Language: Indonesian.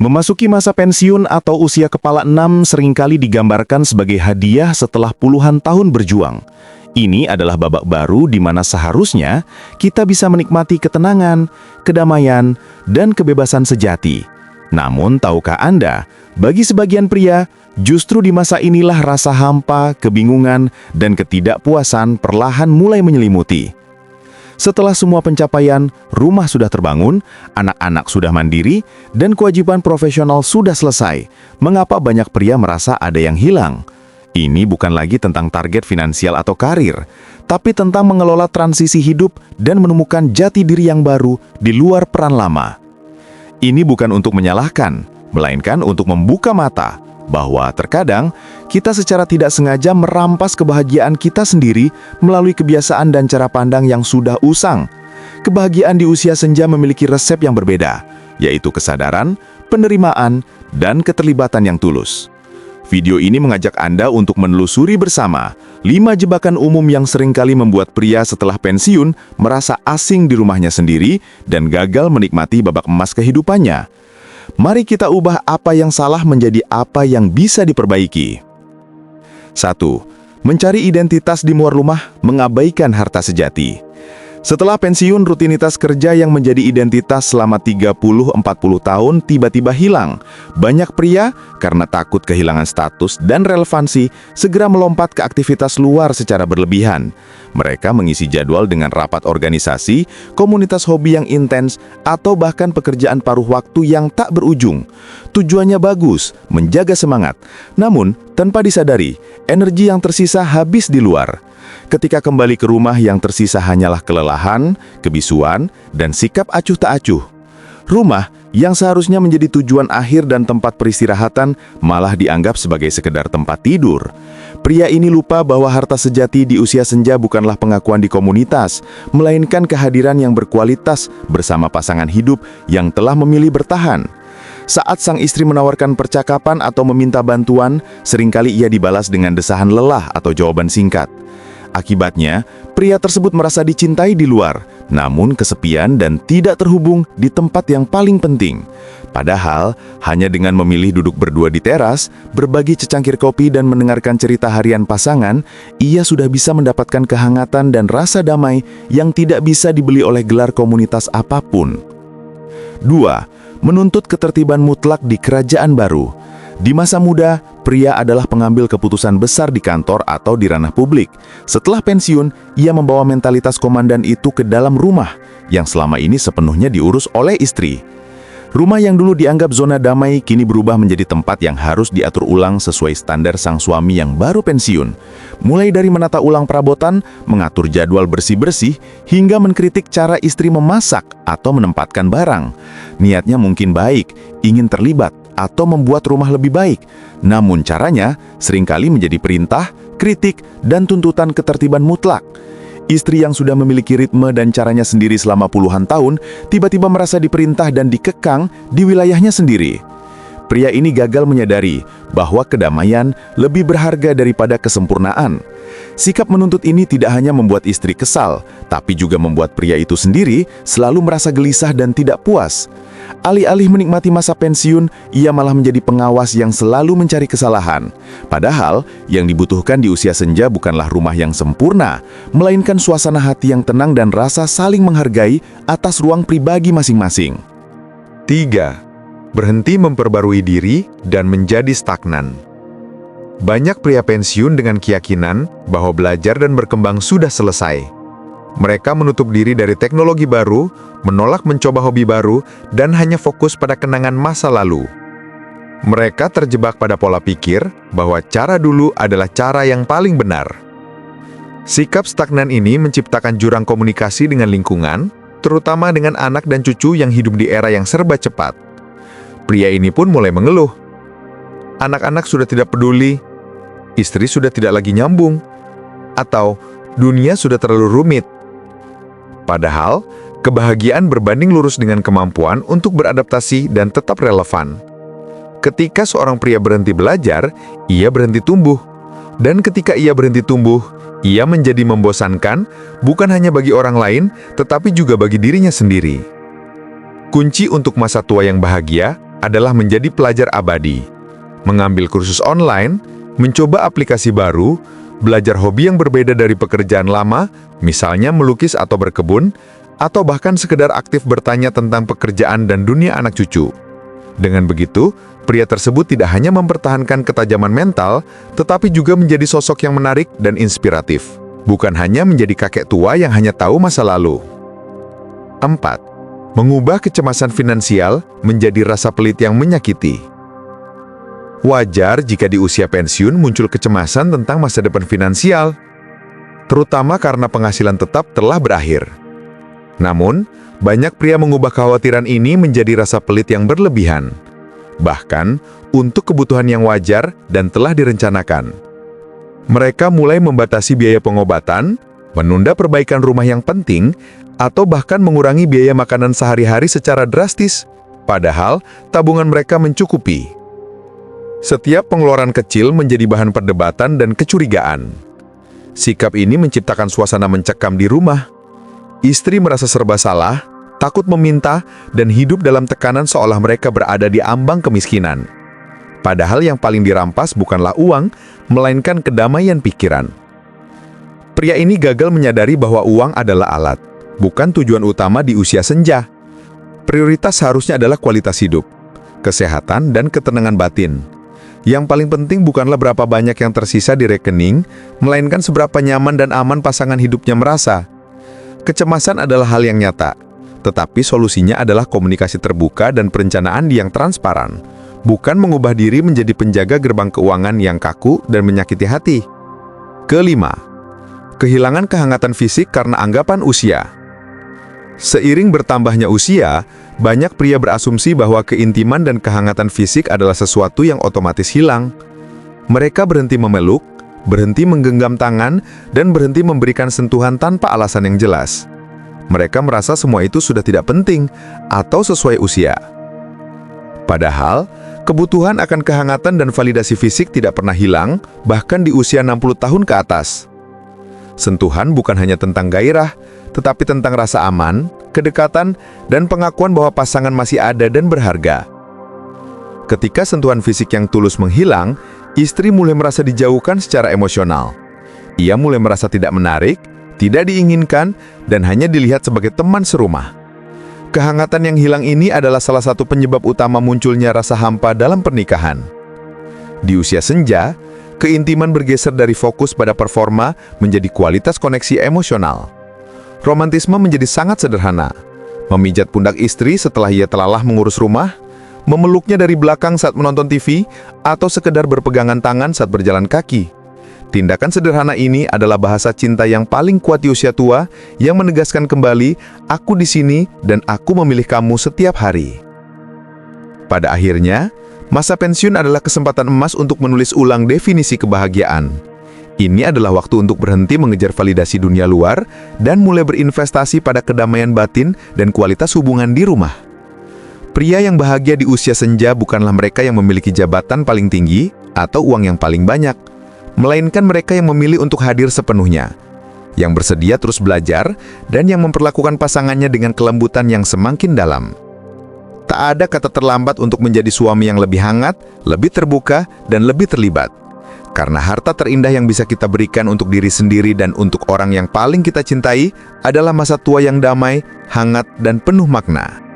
Memasuki masa pensiun atau usia kepala enam seringkali digambarkan sebagai hadiah setelah puluhan tahun berjuang. Ini adalah babak baru di mana seharusnya kita bisa menikmati ketenangan, kedamaian, dan kebebasan sejati. Namun, tahukah Anda, bagi sebagian pria, justru di masa inilah rasa hampa, kebingungan, dan ketidakpuasan perlahan mulai menyelimuti. Setelah semua pencapaian, rumah sudah terbangun, anak-anak sudah mandiri, dan kewajiban profesional sudah selesai. Mengapa banyak pria merasa ada yang hilang? Ini bukan lagi tentang target finansial atau karir, tapi tentang mengelola transisi hidup dan menemukan jati diri yang baru di luar peran lama. Ini bukan untuk menyalahkan, melainkan untuk membuka mata bahwa terkadang kita secara tidak sengaja merampas kebahagiaan kita sendiri melalui kebiasaan dan cara pandang yang sudah usang. Kebahagiaan di usia senja memiliki resep yang berbeda, yaitu kesadaran, penerimaan, dan keterlibatan yang tulus. Video ini mengajak Anda untuk menelusuri bersama 5 jebakan umum yang seringkali membuat pria setelah pensiun merasa asing di rumahnya sendiri dan gagal menikmati babak emas kehidupannya. Mari kita ubah apa yang salah menjadi apa yang bisa diperbaiki. 1. Mencari identitas di luar rumah, mengabaikan harta sejati. Setelah pensiun, rutinitas kerja yang menjadi identitas selama 30-40 tahun tiba-tiba hilang. Banyak pria, karena takut kehilangan status dan relevansi, segera melompat ke aktivitas luar secara berlebihan. Mereka mengisi jadwal dengan rapat organisasi, komunitas hobi yang intens, atau bahkan pekerjaan paruh waktu yang tak berujung. Tujuannya bagus, menjaga semangat. Namun, tanpa disadari, energi yang tersisa habis di luar. Ketika kembali ke rumah yang tersisa hanyalah kelelahan, kebisuan, dan sikap acuh tak acuh. Rumah yang seharusnya menjadi tujuan akhir dan tempat peristirahatan malah dianggap sebagai sekedar tempat tidur. Pria ini lupa bahwa harta sejati di usia senja bukanlah pengakuan di komunitas, melainkan kehadiran yang berkualitas bersama pasangan hidup yang telah memilih bertahan. Saat sang istri menawarkan percakapan atau meminta bantuan, seringkali ia dibalas dengan desahan lelah atau jawaban singkat. Akibatnya, pria tersebut merasa dicintai di luar, namun kesepian dan tidak terhubung di tempat yang paling penting. Padahal, hanya dengan memilih duduk berdua di teras, berbagi secangkir kopi dan mendengarkan cerita harian pasangan, ia sudah bisa mendapatkan kehangatan dan rasa damai yang tidak bisa dibeli oleh gelar komunitas apapun. 2. Menuntut ketertiban mutlak di kerajaan baru. Di masa muda, pria adalah pengambil keputusan besar di kantor atau di ranah publik. Setelah pensiun, ia membawa mentalitas komandan itu ke dalam rumah, yang selama ini sepenuhnya diurus oleh istri. Rumah yang dulu dianggap zona damai kini berubah menjadi tempat yang harus diatur ulang sesuai standar sang suami yang baru pensiun. Mulai dari menata ulang perabotan, mengatur jadwal bersih-bersih, hingga mengkritik cara istri memasak atau menempatkan barang. Niatnya mungkin baik, ingin terlibat, atau membuat rumah lebih baik. Namun caranya seringkali menjadi perintah, kritik, dan tuntutan ketertiban mutlak. Istri yang sudah memiliki ritme dan caranya sendiri selama puluhan tahun, tiba-tiba merasa diperintah dan dikekang di wilayahnya sendiri. Pria ini gagal menyadari bahwa kedamaian lebih berharga daripada kesempurnaan. Sikap menuntut ini tidak hanya membuat istri kesal, tapi juga membuat pria itu sendiri selalu merasa gelisah dan tidak puas. Alih-alih menikmati masa pensiun, ia malah menjadi pengawas yang selalu mencari kesalahan. Padahal, yang dibutuhkan di usia senja bukanlah rumah yang sempurna, melainkan suasana hati yang tenang dan rasa saling menghargai atas ruang pribadi masing-masing. 3. Berhenti memperbarui diri dan menjadi stagnan. Banyak pria pensiun dengan keyakinan bahwa belajar dan berkembang sudah selesai. Mereka menutup diri dari teknologi baru, menolak mencoba hobi baru, dan hanya fokus pada kenangan masa lalu. Mereka terjebak pada pola pikir bahwa cara dulu adalah cara yang paling benar. Sikap stagnan ini menciptakan jurang komunikasi dengan lingkungan, terutama dengan anak dan cucu yang hidup di era yang serba cepat. Pria ini pun mulai mengeluh. Anak-anak sudah tidak peduli, istri sudah tidak lagi nyambung, atau dunia sudah terlalu rumit. Padahal, kebahagiaan berbanding lurus dengan kemampuan untuk beradaptasi dan tetap relevan. Ketika seorang pria berhenti belajar, ia berhenti tumbuh. Dan ketika ia berhenti tumbuh, ia menjadi membosankan bukan hanya bagi orang lain, tetapi juga bagi dirinya sendiri. Kunci untuk masa tua yang bahagia adalah menjadi pelajar abadi, mengambil kursus online, mencoba aplikasi baru, belajar hobi yang berbeda dari pekerjaan lama, misalnya melukis atau berkebun, atau bahkan sekedar aktif bertanya tentang pekerjaan dan dunia anak cucu. Dengan begitu, pria tersebut tidak hanya mempertahankan ketajaman mental, tetapi juga menjadi sosok yang menarik dan inspiratif. Bukan hanya menjadi kakek tua yang hanya tahu masa lalu. 4. Mengubah kecemasan finansial menjadi rasa pelit yang menyakiti. Wajar jika di usia pensiun muncul kecemasan tentang masa depan finansial, terutama karena penghasilan tetap telah berakhir. Namun, banyak pria mengubah kekhawatiran ini menjadi rasa pelit yang berlebihan, bahkan untuk kebutuhan yang wajar dan telah direncanakan. Mereka mulai membatasi biaya pengobatan, menunda perbaikan rumah yang penting, atau bahkan mengurangi biaya makanan sehari-hari secara drastis, padahal tabungan mereka mencukupi. Setiap pengeluaran kecil menjadi bahan perdebatan dan kecurigaan. Sikap ini menciptakan suasana mencekam di rumah. Istri merasa serba salah, takut meminta, dan hidup dalam tekanan seolah mereka berada di ambang kemiskinan. Padahal yang paling dirampas bukanlah uang, melainkan kedamaian pikiran. Pria ini gagal menyadari bahwa uang adalah alat, bukan tujuan utama di usia senja. Prioritas seharusnya adalah kualitas hidup, kesehatan, dan ketenangan batin. Yang paling penting bukanlah berapa banyak yang tersisa di rekening, melainkan seberapa nyaman dan aman pasangan hidupnya merasa. Kecemasan adalah hal yang nyata, tetapi solusinya adalah komunikasi terbuka dan perencanaan yang transparan, bukan mengubah diri menjadi penjaga gerbang keuangan yang kaku dan menyakiti hati. Kelima, kehilangan kehangatan fisik karena anggapan usia. Seiring bertambahnya usia, banyak pria berasumsi bahwa keintiman dan kehangatan fisik adalah sesuatu yang otomatis hilang. Mereka berhenti memeluk, berhenti menggenggam tangan, dan berhenti memberikan sentuhan tanpa alasan yang jelas. Mereka merasa semua itu sudah tidak penting atau sesuai usia. Padahal, kebutuhan akan kehangatan dan validasi fisik tidak pernah hilang, bahkan di usia 60 tahun ke atas. Sentuhan bukan hanya tentang gairah, tetapi tentang rasa aman, kedekatan, dan pengakuan bahwa pasangan masih ada dan berharga. Ketika sentuhan fisik yang tulus menghilang, istri mulai merasa dijauhkan secara emosional. Ia mulai merasa tidak menarik, tidak diinginkan, dan hanya dilihat sebagai teman serumah. Kehangatan yang hilang ini adalah salah satu penyebab utama munculnya rasa hampa dalam pernikahan. Di usia senja, keintiman bergeser dari fokus pada performa menjadi kualitas koneksi emosional. Romantisme menjadi sangat sederhana. Memijat pundak istri setelah ia telah mengurus rumah, memeluknya dari belakang saat menonton TV, atau sekedar berpegangan tangan saat berjalan kaki. Tindakan sederhana ini adalah bahasa cinta yang paling kuat di usia tua, yang menegaskan kembali, aku di sini dan aku memilih kamu setiap hari. Pada akhirnya, masa pensiun adalah kesempatan emas untuk menulis ulang definisi kebahagiaan. Ini adalah waktu untuk berhenti mengejar validasi dunia luar dan mulai berinvestasi pada kedamaian batin dan kualitas hubungan di rumah. Pria yang bahagia di usia senja bukanlah mereka yang memiliki jabatan paling tinggi atau uang yang paling banyak, melainkan mereka yang memilih untuk hadir sepenuhnya, yang bersedia terus belajar, dan yang memperlakukan pasangannya dengan kelembutan yang semakin dalam. Tak ada kata terlambat untuk menjadi suami yang lebih hangat, lebih terbuka, dan lebih terlibat. Karena harta terindah yang bisa kita berikan untuk diri sendiri dan untuk orang yang paling kita cintai adalah masa tua yang damai, hangat, dan penuh makna.